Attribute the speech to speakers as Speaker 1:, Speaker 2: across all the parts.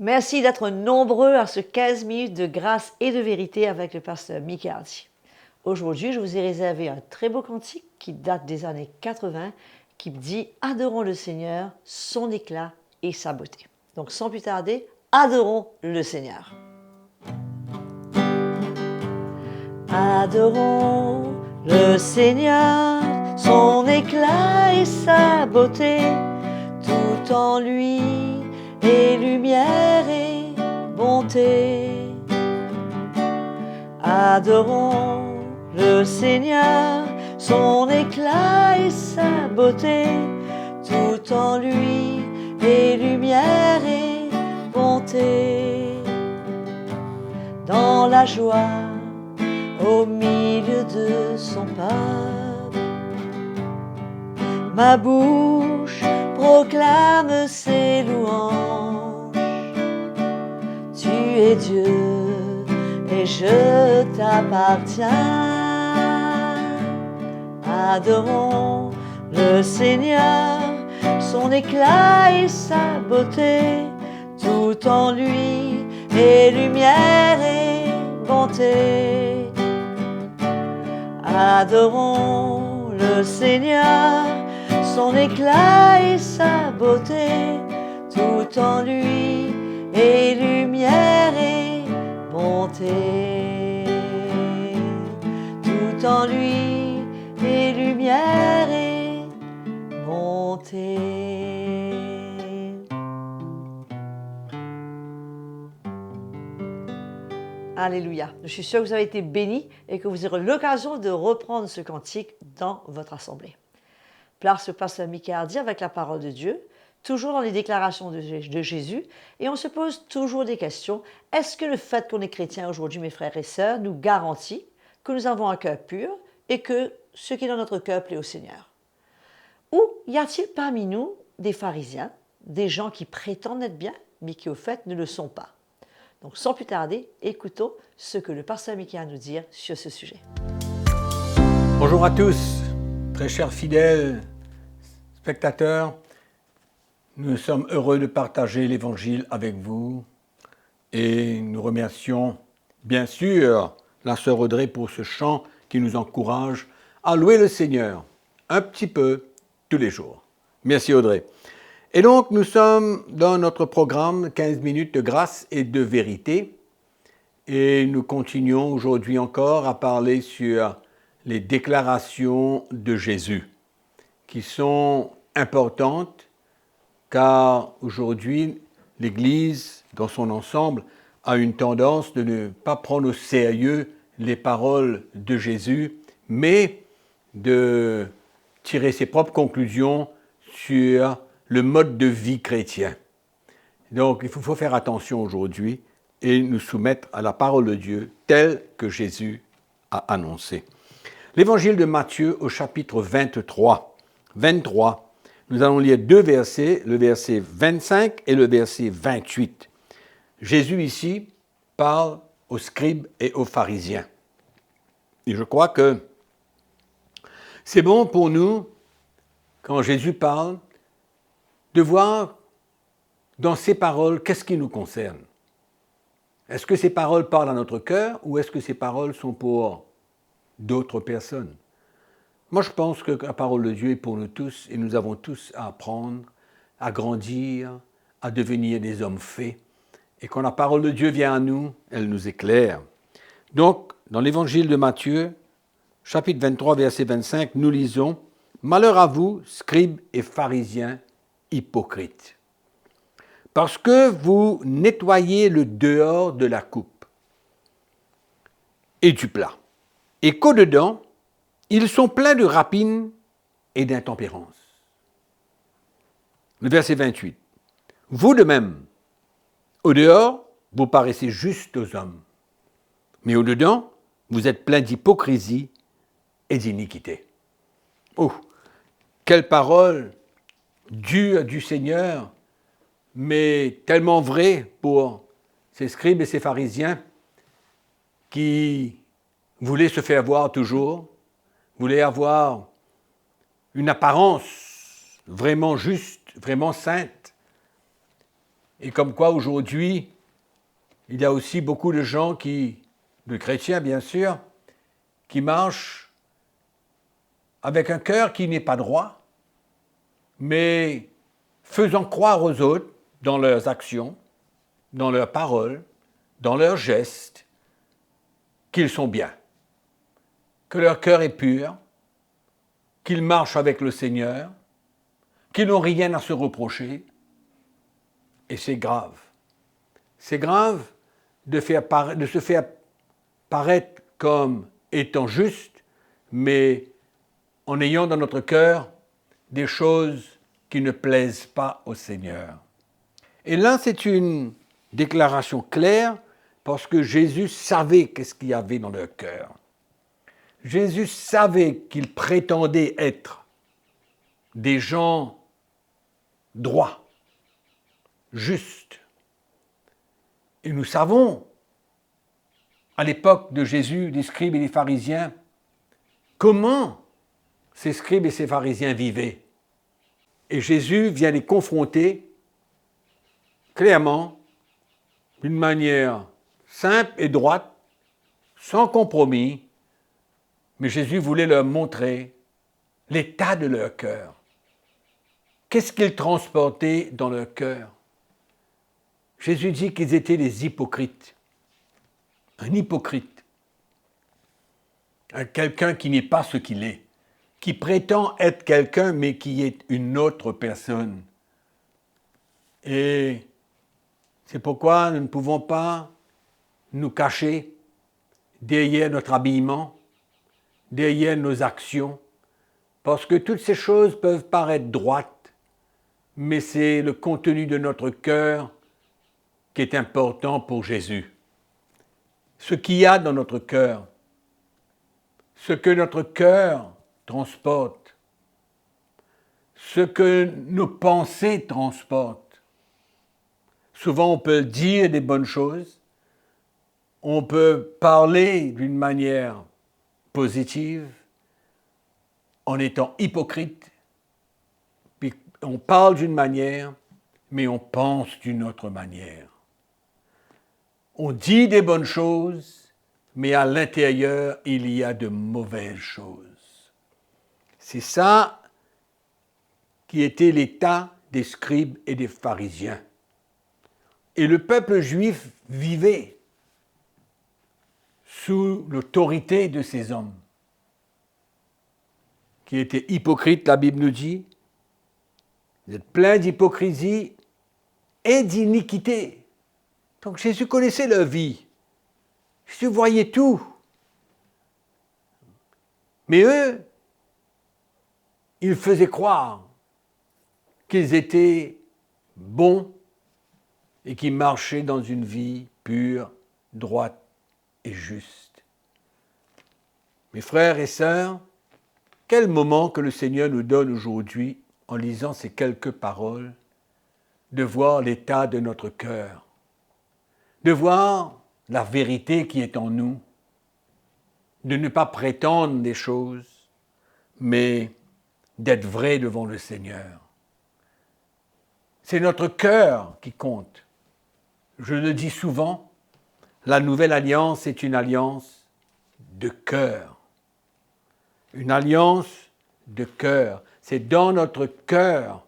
Speaker 1: Merci d'être nombreux à ce 15 minutes de grâce et de vérité avec le pasteur Mickey Hardy. Aujourd'hui, je vous ai réservé un très beau cantique qui date des années 80 qui dit « Adorons le Seigneur, son éclat et sa beauté ». Donc sans plus tarder, adorons le Seigneur. Adorons le Seigneur, son éclat et sa beauté, tout en lui et lumière et bonté. Adorons le Seigneur, son éclat et sa beauté, tout en lui et lumière et bonté. Dans la joie, au milieu de son peuple, ma bouche proclame ses louanges. Tu es Dieu et je t'appartiens. Adorons le Seigneur, son éclat et sa beauté, tout en lui et lumière et bonté. Adorons le Seigneur, son éclat et sa beauté, tout en lui et lumière et bonté. Tout en lui et lumière et bonté. Alléluia. Je suis sûre que vous avez été bénis et que vous aurez l'occasion de reprendre ce cantique dans votre assemblée. Place au pasteur Mickey Hardy avec la parole de Dieu, toujours dans les déclarations de Jésus, et on se pose toujours des questions. Est-ce que le fait qu'on est chrétien aujourd'hui, mes frères et sœurs, nous garantit que nous avons un cœur pur et que ce qui est dans notre cœur plaît au Seigneur? Ou y a-t-il parmi nous des pharisiens, des gens qui prétendent être bien, mais qui au fait ne le sont pas? Donc sans plus tarder, écoutons ce que le pasteur Mickey a à nous dire sur ce sujet.
Speaker 2: Bonjour à tous, très chers fidèles spectateurs. Nous sommes heureux de partager l'Évangile avec vous et nous remercions bien sûr la sœur Audrey pour ce chant qui nous encourage à louer le Seigneur un petit peu tous les jours. Merci Audrey. Et donc, nous sommes dans notre programme 15 minutes de grâce et de vérité. Et nous continuons aujourd'hui encore à parler sur les déclarations de Jésus, qui sont importantes, car aujourd'hui, l'Église, dans son ensemble, a une tendance de ne pas prendre au sérieux les paroles de Jésus, mais de tirer ses propres conclusions sur le mode de vie chrétien. Donc, il faut faire attention aujourd'hui et nous soumettre à la parole de Dieu telle que Jésus a annoncée. L'évangile de Matthieu au chapitre 23, nous allons lire deux versets, le verset 25 et le verset 28. Jésus ici parle aux scribes et aux pharisiens. Et je crois que c'est bon pour nous, quand Jésus parle, de voir dans ces paroles qu'est-ce qui nous concerne. Est-ce que ces paroles parlent à notre cœur ou est-ce que ces paroles sont pour d'autres personnes? Moi, je pense que la parole de Dieu est pour nous tous et nous avons tous à apprendre, à grandir, à devenir des hommes faits. Et quand la parole de Dieu vient à nous, elle nous éclaire. Donc, dans l'évangile de Matthieu, chapitre 23, verset 25, nous lisons « Malheur à vous, scribes et pharisiens, hypocrites, parce que vous nettoyez le dehors de la coupe et du plat, et qu'au-dedans, ils sont pleins de rapines et d'intempérance. » Le verset 28. « Vous de même, au dehors, vous paraissez justes aux hommes, mais au-dedans, vous êtes pleins d'hypocrisie et d'iniquité. » Oh, quelle parole dure du Seigneur, mais tellement vraie pour ces scribes et ces pharisiens qui voulaient se faire voir toujours, voulaient avoir une apparence vraiment juste, vraiment sainte, Et comme quoi aujourd'hui, il y a aussi beaucoup de gens de chrétiens bien sûr, qui marchent avec un cœur qui n'est pas droit, mais faisant croire aux autres, dans leurs actions, dans leurs paroles, dans leurs gestes, qu'ils sont bien, que leur cœur est pur, qu'ils marchent avec le Seigneur, qu'ils n'ont rien à se reprocher. Et c'est grave. C'est grave de se faire paraître comme étant juste, mais en ayant dans notre cœur des choses qui ne plaisent pas au Seigneur. Et là, c'est une déclaration claire parce que Jésus savait qu'est-ce qu'il y avait dans leur cœur. Jésus savait qu'ils prétendaient être des gens droits, justes. Et nous savons, à l'époque de Jésus, des scribes et des pharisiens, comment ces scribes et ces pharisiens vivaient. Et Jésus vient les confronter clairement, d'une manière simple et droite, sans compromis, mais Jésus voulait leur montrer l'état de leur cœur. Qu'est-ce qu'ils transportaient dans leur cœur? Jésus dit qu'ils étaient des hypocrites. Un hypocrite, quelqu'un qui n'est pas ce qu'il est, qui prétend être quelqu'un mais qui est une autre personne. Et c'est pourquoi nous ne pouvons pas nous cacher derrière notre habillement, derrière nos actions, parce que toutes ces choses peuvent paraître droites, mais c'est le contenu de notre cœur qui est important pour Jésus. Ce qu'il y a dans notre cœur, ce que notre cœur transporte, ce que nos pensées transportent. Souvent, on peut dire des bonnes choses, on peut parler d'une manière positive, en étant hypocrite, puis on parle d'une manière, mais on pense d'une autre manière. On dit des bonnes choses, mais à l'intérieur, il y a de mauvaises choses. C'est ça qui était l'état des scribes et des pharisiens. Et le peuple juif vivait sous l'autorité de ces hommes, qui étaient hypocrites, la Bible nous dit. Vous êtes pleins d'hypocrisie et d'iniquité. Donc Jésus connaissait leur vie. Jésus voyait tout. Mais eux, ils faisaient croire qu'ils étaient bons et qu'ils marchaient dans une vie pure, droite et juste. Mes frères et sœurs, quel moment que le Seigneur nous donne aujourd'hui en lisant ces quelques paroles, de voir l'état de notre cœur, de voir la vérité qui est en nous, de ne pas prétendre des choses, mais d'être vrai devant le Seigneur. C'est notre cœur qui compte. Je le dis souvent, la nouvelle alliance est une alliance de cœur. Une alliance de cœur. C'est dans notre cœur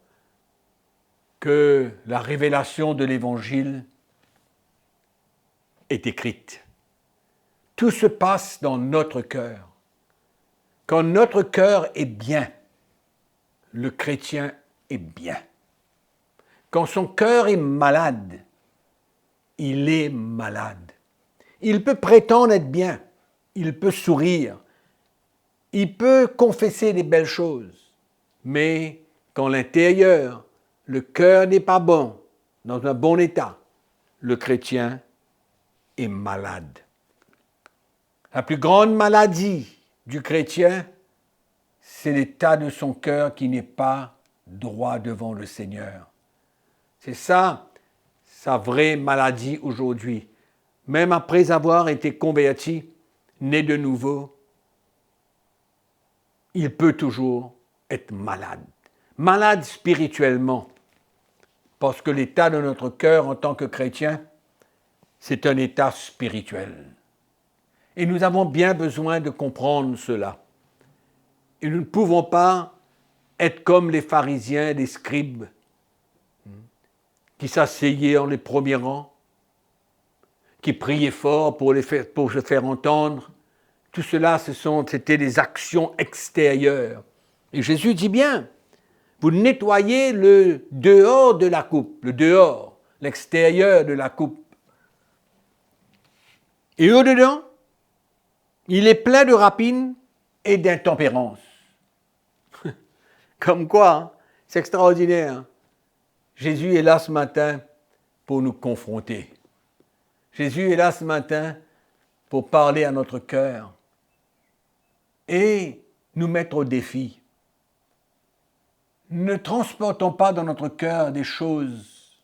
Speaker 2: que la révélation de l'Évangile est écrite. Tout se passe dans notre cœur. Quand notre cœur est bien, le chrétien est bien. Quand son cœur est malade, il est malade. Il peut prétendre être bien, il peut sourire, il peut confesser des belles choses, mais quand l'intérieur, le cœur n'est pas bon, dans un bon état, le chrétien est malade. La plus grande maladie du chrétien, c'est l'état de son cœur qui n'est pas droit devant le Seigneur. C'est ça, sa vraie maladie aujourd'hui. Même après avoir été converti, né de nouveau, il peut toujours être malade. Malade spirituellement. parce que l'état de notre cœur en tant que chrétien, c'est un état spirituel. Et nous avons bien besoin de comprendre cela. Et nous ne pouvons pas être comme les pharisiens, les scribes, qui s'asseyaient en les premiers rangs, qui priaient fort pour se faire entendre. Tout cela, c'était des actions extérieures. Et Jésus dit bien, vous nettoyez le dehors de la coupe, le dehors, l'extérieur de la coupe. Et au-dedans, il est plein de rapines et d'intempérance. Comme quoi, hein? C'est extraordinaire. Jésus est là ce matin pour nous confronter. Jésus est là ce matin pour parler à notre cœur et nous mettre au défi. Ne transportons pas dans notre cœur des choses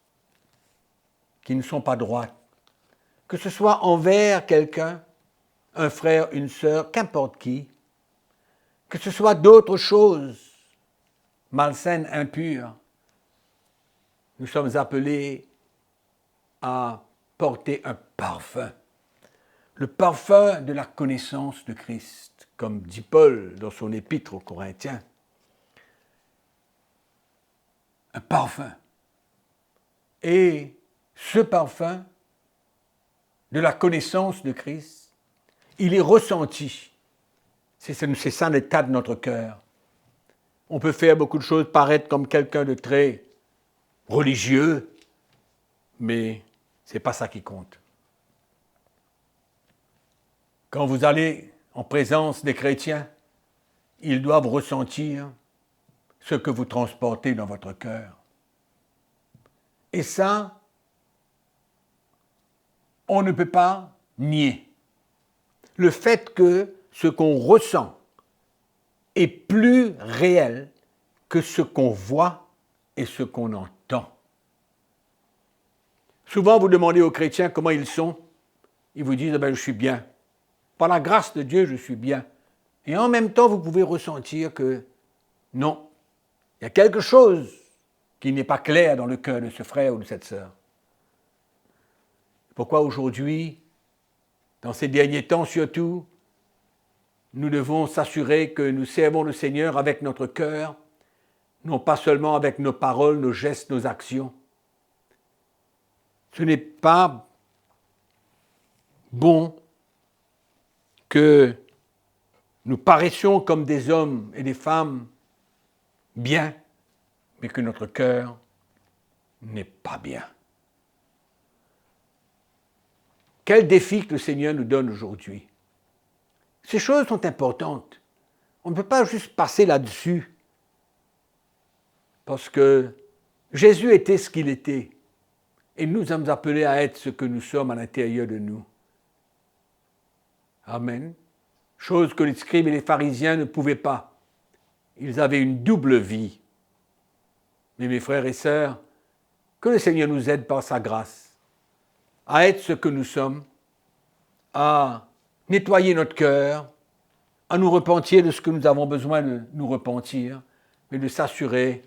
Speaker 2: qui ne sont pas droites. Que ce soit envers quelqu'un, un frère, une sœur, qu'importe qui. Que ce soit d'autres choses malsaines, impures. Nous sommes appelés à porter un parfum. Le parfum de la connaissance de Christ, comme dit Paul dans son épître aux Corinthiens. Un parfum. Et ce parfum de la connaissance de Christ, il est ressenti. C'est ça l'état de notre cœur. On peut faire beaucoup de choses, paraître comme quelqu'un de très religieux, mais ce n'est pas ça qui compte. Quand vous allez en présence des chrétiens, ils doivent ressentir ce que vous transportez dans votre cœur. Et ça, on ne peut pas nier. Le fait que ce qu'on ressent est plus réel que ce qu'on voit et ce qu'on entend. Souvent, vous demandez aux chrétiens comment ils sont. Ils vous disent, je suis bien. Par la grâce de Dieu, je suis bien. Et en même temps, vous pouvez ressentir que non, il y a quelque chose qui n'est pas clair dans le cœur de ce frère ou de cette sœur. Pourquoi aujourd'hui, dans ces derniers temps surtout, nous devons s'assurer que nous servons le Seigneur avec notre cœur, non pas seulement avec nos paroles, nos gestes, nos actions. Ce n'est pas bon que nous paraissions comme des hommes et des femmes bien, mais que notre cœur n'est pas bien. Quel défi que le Seigneur nous donne aujourd'hui. Ces choses sont importantes. On ne peut pas juste passer là-dessus. Parce que Jésus était ce qu'il était. Et nous sommes appelés à être ce que nous sommes à l'intérieur de nous. Amen. Chose que les scribes et les pharisiens ne pouvaient pas. Ils avaient une double vie. Mais mes frères et sœurs, que le Seigneur nous aide par sa grâce à être ce que nous sommes, à nettoyer notre cœur, à nous repentir de ce que nous avons besoin de nous repentir, mais de s'assurer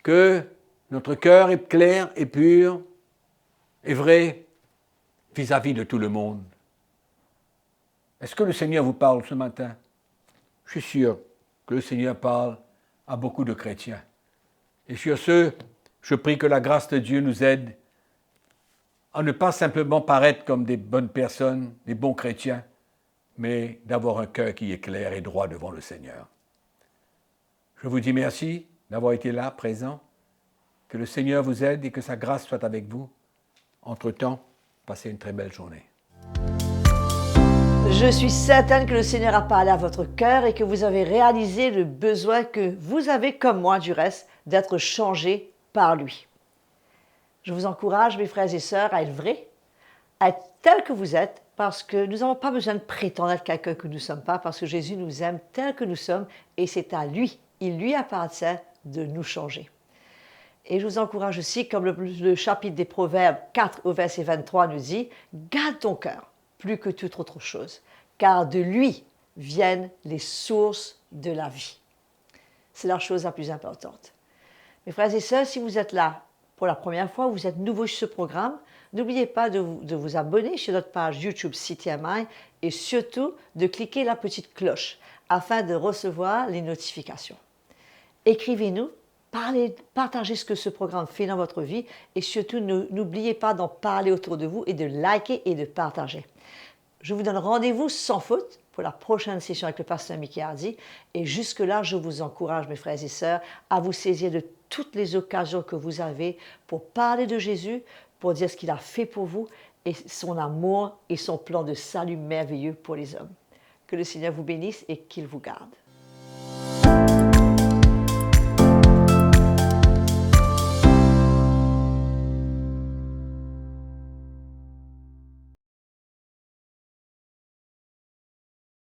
Speaker 2: que notre cœur est clair et pur et vrai vis-à-vis de tout le monde. Est-ce que le Seigneur vous parle ce matin? Je suis sûr que le Seigneur parle à beaucoup de chrétiens. Et sur ce, je prie que la grâce de Dieu nous aide à ne pas simplement paraître comme des bonnes personnes, des bons chrétiens, mais d'avoir un cœur qui est clair et droit devant le Seigneur. Je vous dis merci d'avoir été là, présent. Que le Seigneur vous aide et que sa grâce soit avec vous. Entre-temps, passez une très belle journée.
Speaker 1: Je suis certaine que le Seigneur a parlé à votre cœur et que vous avez réalisé le besoin que vous avez, comme moi du reste, d'être changé par lui. Je vous encourage, mes frères et sœurs, à être vrais, à être tels que vous êtes, parce que nous n'avons pas besoin de prétendre être quelqu'un que nous ne sommes pas, parce que Jésus nous aime tels que nous sommes, et c'est à lui, il lui appartient de nous changer. Et je vous encourage aussi, comme le chapitre des Proverbes 4 au verset 23 nous dit, « Garde ton cœur plus que toute autre chose, car de lui viennent les sources de la vie. » C'est la chose la plus importante. Mes frères et sœurs, si vous êtes là pour la première fois, vous êtes nouveau sur ce programme, n'oubliez pas de vous abonner sur notre page YouTube CTMI et surtout de cliquer la petite cloche afin de recevoir les notifications. Écrivez-nous, partagez ce que ce programme fait dans votre vie et surtout n'oubliez pas d'en parler autour de vous et de liker et de partager. Je vous donne rendez-vous sans faute pour la prochaine session avec le pasteur Mickey Hardy. Et jusque-là, je vous encourage, mes frères et sœurs, à vous saisir de toutes les occasions que vous avez pour parler de Jésus, pour dire ce qu'il a fait pour vous et son amour et son plan de salut merveilleux pour les hommes. Que le Seigneur vous bénisse et qu'il vous garde.